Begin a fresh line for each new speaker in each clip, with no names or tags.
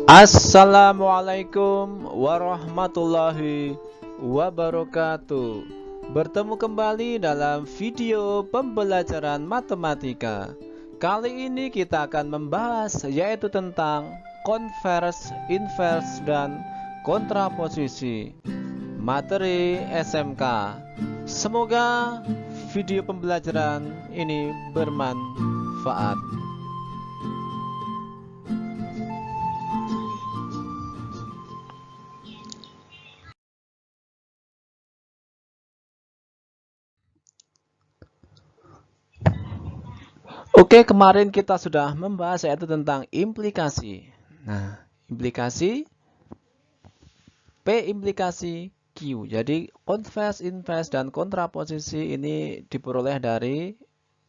Assalamualaikum warahmatullahi wabarakatuh. Bertemu kembali dalam video pembelajaran matematika. Kali ini kita akan membahas yaitu tentang konvers, invers, dan kontraposisi. Materi SMK. Semoga video pembelajaran ini bermanfaat. Oke, kemarin kita sudah membahas yaitu tentang implikasi. Nah, implikasi P implikasi Q. Jadi, konvers, invers, dan kontraposisi ini diperoleh dari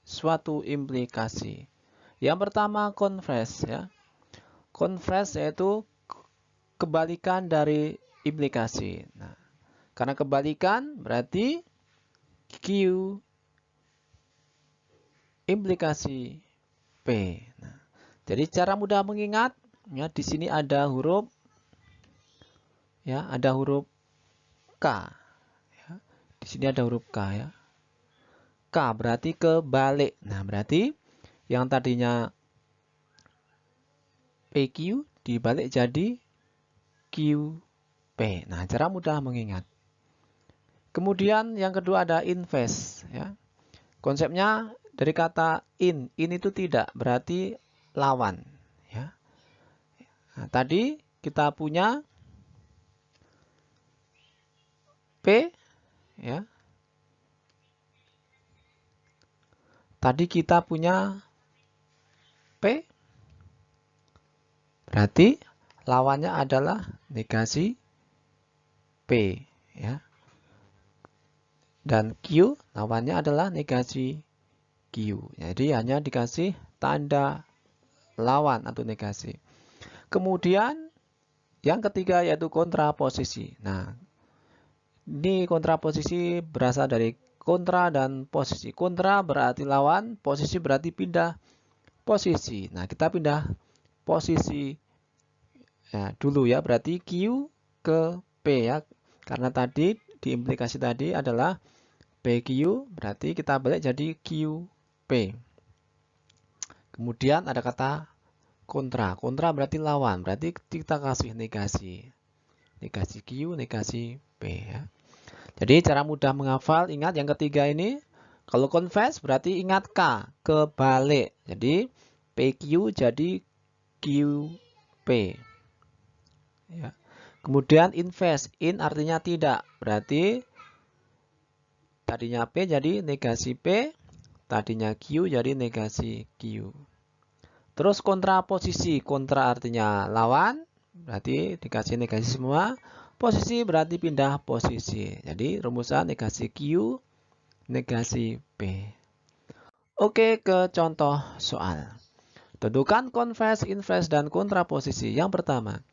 suatu implikasi. Yang pertama, konvers ya. Konvers yaitu kebalikan dari implikasi. Nah, karena kebalikan berarti Q implikasi P. Nah, jadi cara mudah mengingat ya di sini ada huruf K ya. Di sini ada huruf K ya. K berarti kebalik. Nah, berarti yang tadinya PQ dibalik jadi QP. Nah, cara mudah mengingat. Kemudian yang kedua ada invers ya. Konsepnya dari kata in itu tidak, berarti lawan ya. Nah, tadi kita punya P ya. Tadi kita punya P, berarti lawannya adalah negasi P ya. Dan Q lawannya adalah negasi Q. Jadi hanya dikasih tanda lawan atau negasi. Kemudian yang ketiga yaitu kontraposisi. Nah, ini kontraposisi berasal dari kontra dan posisi. Kontra berarti lawan, posisi berarti pindah posisi. Nah, kita pindah posisi ya, dulu ya, berarti Q ke P ya. Karena tadi di implikasi tadi adalah PQ, berarti kita balik jadi QP. Kemudian ada kata kontra. Kontra berarti lawan, berarti kita kasih negasi. Negasi Q, negasi P ya. Jadi cara mudah menghafal, ingat yang ketiga ini, kalau konvers berarti ingat K, kebalik. Jadi PQ jadi QP. Ya. Kemudian invers, in artinya tidak, berarti tadinya P jadi negasi P, tadinya Q jadi negasi Q. Terus kontraposisi, kontra artinya lawan, berarti dikasih negasi semua. Posisi berarti pindah posisi. Jadi rumusan negasi Q, negasi P. Oke, ke contoh soal. Tentukan konvers, invers, dan kontraposisi. Yang pertama,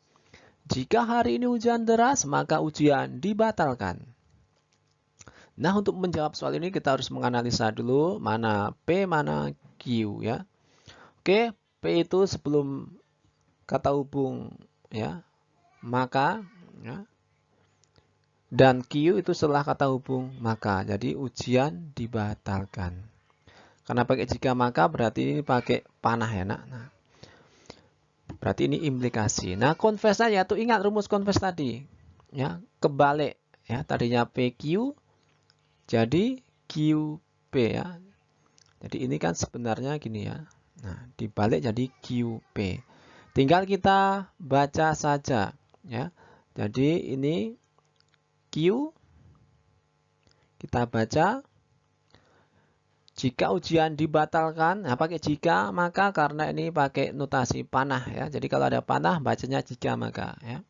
jika hari ini hujan deras, maka ujian dibatalkan. Nah, untuk menjawab soal ini kita harus menganalisa dulu mana P, mana Q ya. Oke, P itu sebelum kata hubung ya, maka ya. Dan Q itu setelah kata hubung maka. Jadi ujian dibatalkan. Karena pakai jika maka berarti ini pakai panah ya nak. Nah, berarti ini implikasi. Nah, konversnya yaitu ingat rumus konvers tadi. Ya, kebalik ya. Tadinya PQ jadi QP ya. Jadi ini kan sebenarnya gini ya. Nah, dibalik jadi QP. Tinggal kita baca saja ya. Jadi ini Q, kita baca, jika ujian dibatalkan, nah pakai jika, maka karena ini pakai notasi panah ya. Jadi kalau ada panah, bacanya jika maka ya.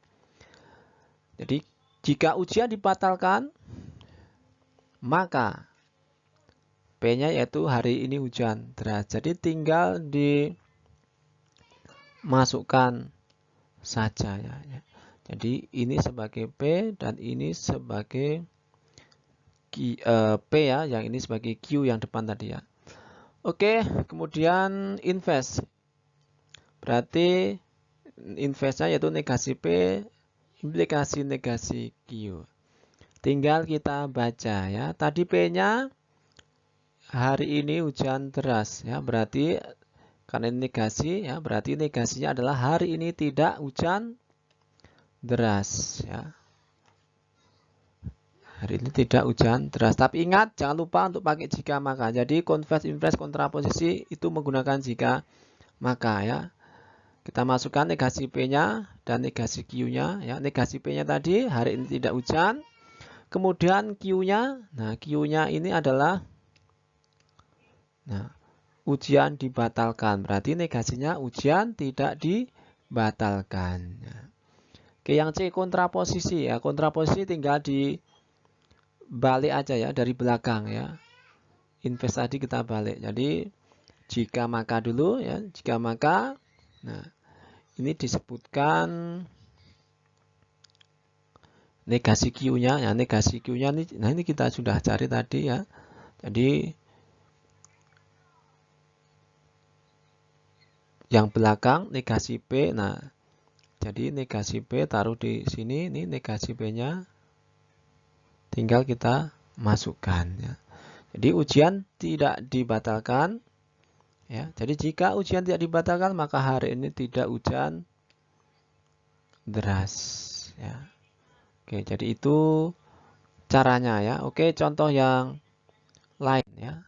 Jadi jika ujian dibatalkan, maka P-nya yaitu hari ini hujan deras. Jadi tinggal dimasukkan saja ya. Jadi ini sebagai P dan ini sebagai P ya, yang ini sebagai Q yang depan tadi ya. Oke, kemudian invers. Berarti inverse-nya yaitu negasi P, implikasi negasi Q. Tinggal kita baca ya. Tadi P-nya hari ini hujan deras ya, berarti karena ini negasi ya, berarti negasinya adalah hari ini tidak hujan deras ya. Hari ini tidak hujan deras. Tapi ingat jangan lupa untuk pakai jika maka. Jadi converse, inverse, kontraposisi itu menggunakan jika maka ya. Kita masukkan negasi P-nya dan negasi Q-nya ya. Negasi P-nya tadi hari ini tidak hujan. Kemudian Q-nya, nah Q-nya ini adalah ujian dibatalkan. Berarti negasinya ujian tidak dibatalkan. Oke, yang C kontraposisi ya. Kontraposisi tinggal dibalik aja ya dari belakang ya. Inverse tadi kita balik. Jadi jika maka dulu ya. Jika maka, nah ini disebutkan negasi Q-nya. Ya, negasi Q-nya ini, nah ini kita sudah cari tadi ya. Jadi yang belakang negasi P. Nah, jadi negasi P taruh di sini. Ini negasi P-nya. Tinggal kita masukkan ya. Jadi ujian tidak dibatalkan. Ya, jadi jika ujian tidak dibatalkan maka hari ini tidak hujan deras. Ya. Oke, jadi itu caranya ya. Oke, contoh yang lain ya.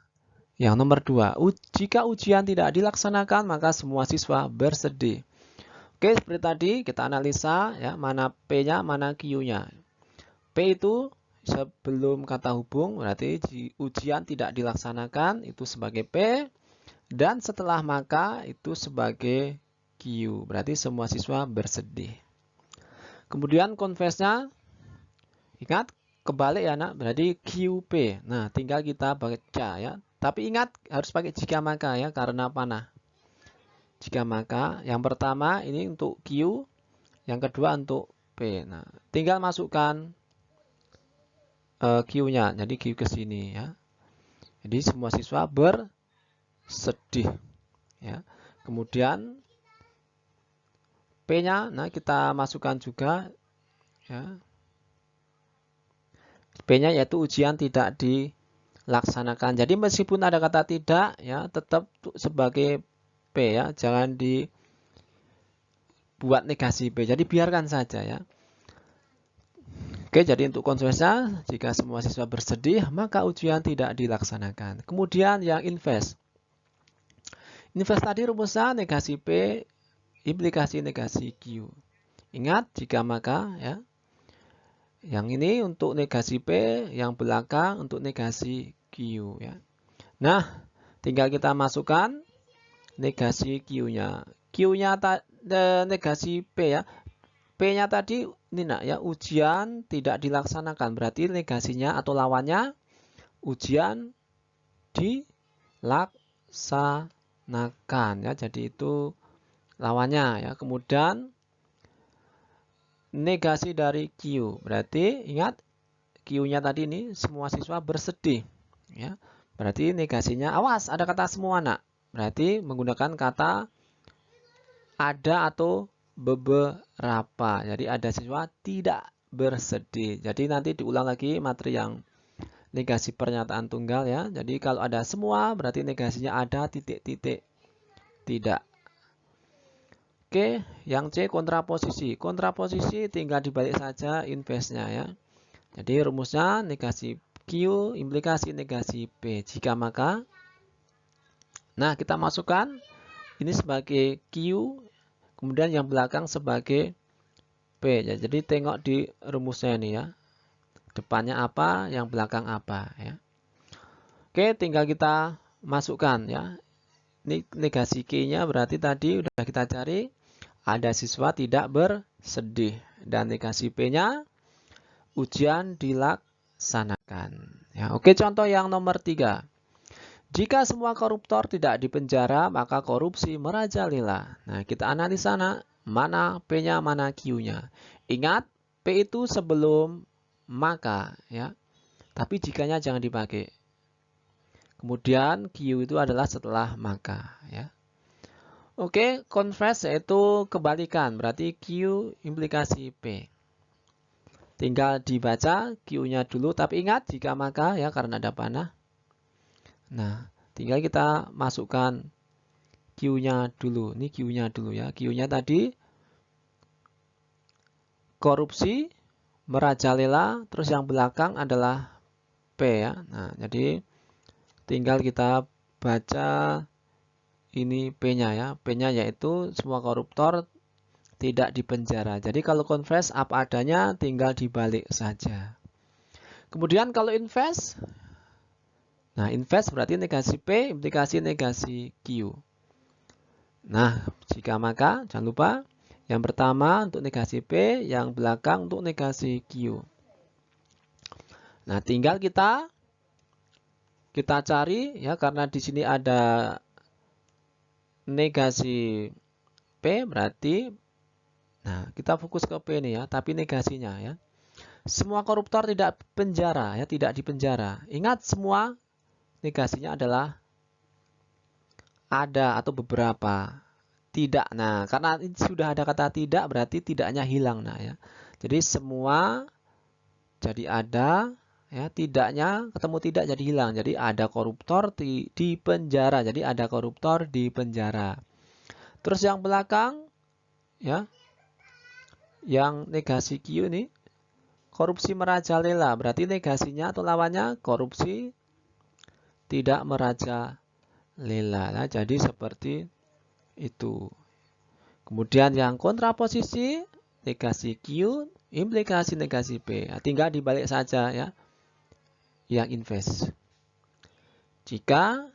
Yang nomor 2, jika ujian tidak dilaksanakan maka semua siswa bersedih. Oke, seperti tadi kita analisa ya, mana P-nya, mana Q-nya. P itu sebelum kata hubung, berarti ujian tidak dilaksanakan itu sebagai P, dan setelah maka itu sebagai Q. Berarti semua siswa bersedih. Kemudian converse-nya, ingat kebalik ya nak, berarti QP. Nah, tinggal kita baca ya. Tapi ingat harus pakai jika maka ya, karena panah. Jika maka, yang pertama ini untuk Q, yang kedua untuk P. Nah, tinggal masukkan Q-nya, jadi Q ke sini ya. Jadi semua siswa bersedih ya. Kemudian P-nya, nah kita masukkan juga ya. P-nya yaitu ujian tidak dilaksanakan. Jadi meskipun ada kata tidak ya, tetap sebagai P ya, jangan dibuat negasi P. Jadi biarkan saja ya. Oke, jadi untuk konversa, jika semua siswa bersedih, maka ujian tidak dilaksanakan. Kemudian yang inverse. Inverse tadi rumusnya negasi P, implikasi negasi Q. Ingat, jika maka ya. Yang ini untuk negasi P, yang belakang untuk negasi Q ya. Nah, tinggal kita masukkan negasi Q-nya. Q-nya negasi P ya. P-nya tadi ini nak ya, ujian tidak dilaksanakan. Berarti negasinya atau lawannya ujian dilaksanakan ya. Jadi itu lawannya ya. Kemudian negasi dari Q. Berarti ingat Q-nya tadi ini semua siswa bersedih ya. Berarti negasinya awas ada kata semua nak. Berarti menggunakan kata ada atau beberapa. Jadi ada siswa tidak bersedih. Jadi nanti diulang lagi materi yang negasi pernyataan tunggal ya. Jadi kalau ada semua berarti negasinya ada titik-titik tidak. Oke, yang C kontraposisi. Kontraposisi tinggal dibalik saja inverse-nya ya. Jadi rumusnya negasi Q implikasi negasi P. Jika maka. Nah, kita masukkan ini sebagai Q. Kemudian yang belakang sebagai P. Ya, jadi tengok di rumusnya ini ya. Depannya apa, yang belakang apa ya. Oke, tinggal kita masukkan ya. Ini negasi Q-nya berarti tadi udah kita cari. Ada siswa tidak bersedih. Dan negasi P-nya ujian dilaksanakan. Ya, oke, contoh yang nomor 3. Jika semua koruptor tidak dipenjara, maka korupsi merajalela. Nah, kita analisa mana P-nya, mana Q-nya. Ingat, P itu sebelum maka, ya. Tapi jikanya jangan dipakai. Kemudian Q itu adalah setelah maka, ya. Oke, converse yaitu kebalikan, berarti Q implikasi P. Tinggal dibaca Q-nya dulu, tapi ingat jika maka ya karena ada panah. Nah, tinggal kita masukkan Q-nya dulu. Ini Q-nya dulu ya. Q-nya tadi korupsi, merajalela, terus yang belakang adalah P ya. Nah, jadi tinggal kita baca ini P-nya ya. P-nya yaitu semua koruptor tidak dipenjara. Jadi kalau confess apa adanya tinggal dibalik saja. Kemudian kalau invest, nah invest berarti negasi P implikasi negasi Q. Nah, jika maka jangan lupa yang pertama untuk negasi P, yang belakang untuk negasi Q. Nah, tinggal kita cari ya karena di sini ada negasi P berarti nah, kita fokus ke P nih ya, tapi negasinya ya. Semua koruptor tidak penjara ya, tidak dipenjara. Ingat semua negasinya adalah ada atau beberapa. Tidak. Nah, karena sudah ada kata tidak berarti tidaknya hilang nah ya. Jadi semua jadi ada ya, tidaknya ketemu tidak jadi hilang. Jadi ada koruptor di penjara. Jadi ada koruptor di penjara. Terus yang belakang ya, yang negasi Q ini korupsi merajalela. Berarti negasinya atau lawannya korupsi tidak merajalela. Nah, jadi seperti itu. Kemudian yang kontraposisi negasi Q implikasi negasi P. Nah, tinggal dibalik saja ya. Yang invest. Jika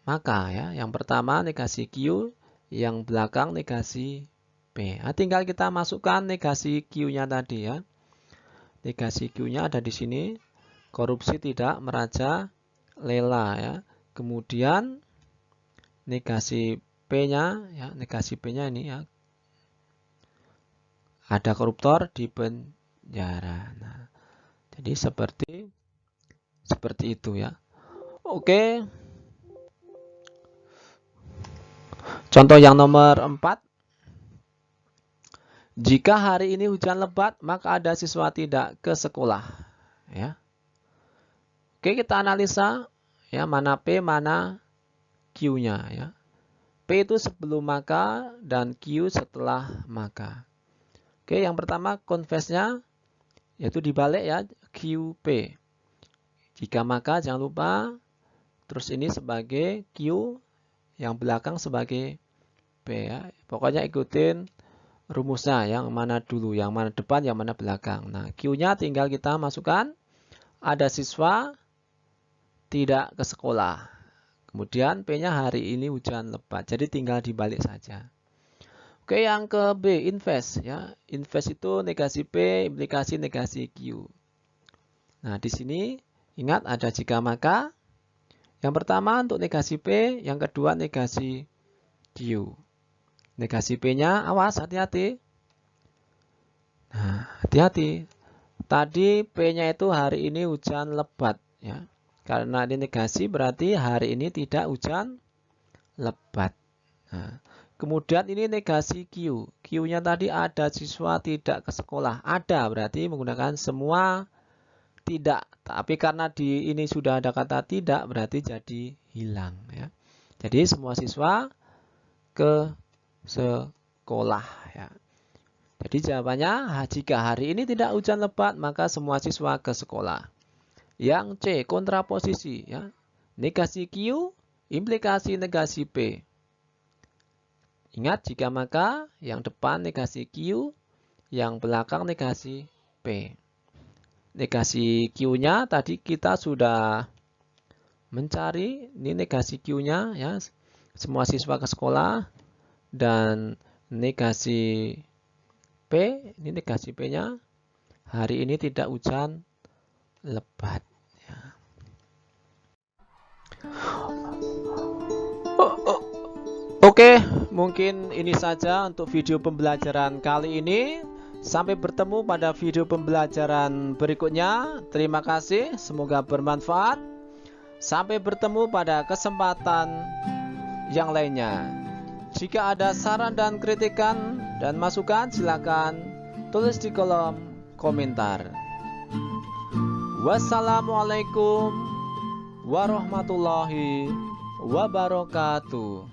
maka ya, yang pertama negasi Q, yang belakang negasi P. Nah, tinggal kita masukkan negasi Q-nya tadi ya. Negasi Q-nya ada di sini. Korupsi tidak merajalela ya. Kemudian negasi P-nya ya, negasi P-nya ini ya. Ada koruptor di penjara. Nah, jadi seperti itu ya. Oke. Contoh yang nomor 4. Jika hari ini hujan lebat, maka ada siswa tidak ke sekolah. Ya. Oke, kita analisa ya, mana P, mana Q-nya ya. P itu sebelum maka dan Q setelah maka. Oke, yang pertama confess-nya yaitu dibalik ya, QP. Jika maka jangan lupa terus ini sebagai Q, yang belakang sebagai P ya. Pokoknya ikutin rumusnya, yang mana dulu, yang mana depan, yang mana belakang. Nah, Q-nya tinggal kita masukkan ada siswa tidak ke sekolah. Kemudian P-nya hari ini hujan lebat. Jadi tinggal dibalik saja. Oke, yang ke B, invest ya. Invest itu negasi P, implikasi negasi Q. Nah, di sini ingat ada jika maka. Yang pertama untuk negasi P, yang kedua negasi Q. Negasi P-nya, awas, hati-hati. Nah, hati-hati. Tadi P-nya itu hari ini hujan lebat ya. Karena ini negasi berarti hari ini tidak hujan lebat. Nah, kemudian ini negasi Q. Q-nya tadi ada siswa tidak ke sekolah. Ada berarti menggunakan semua tidak. Tapi karena di ini sudah ada kata tidak berarti jadi hilang ya. Jadi semua siswa ke sekolah ya. Jadi jawabannya jika hari ini tidak hujan lebat maka semua siswa ke sekolah. Yang C kontraposisi ya. Negasi Q implikasi negasi P. Ingat jika maka yang depan negasi Q, yang belakang negasi P. Negasi Q-nya tadi kita sudah mencari ini negasi Q-nya ya. Semua siswa ke sekolah dan negasi P, ini negasi P-nya hari ini tidak hujan lebat ya. Oke, mungkin ini saja untuk video pembelajaran kali ini. Sampai bertemu pada video pembelajaran berikutnya. Terima kasih, semoga bermanfaat. Sampai bertemu pada kesempatan yang lainnya. Jika ada saran dan kritikan dan masukan, silakan tulis di kolom komentar. Wassalamualaikum warahmatullahi wabarakatuh.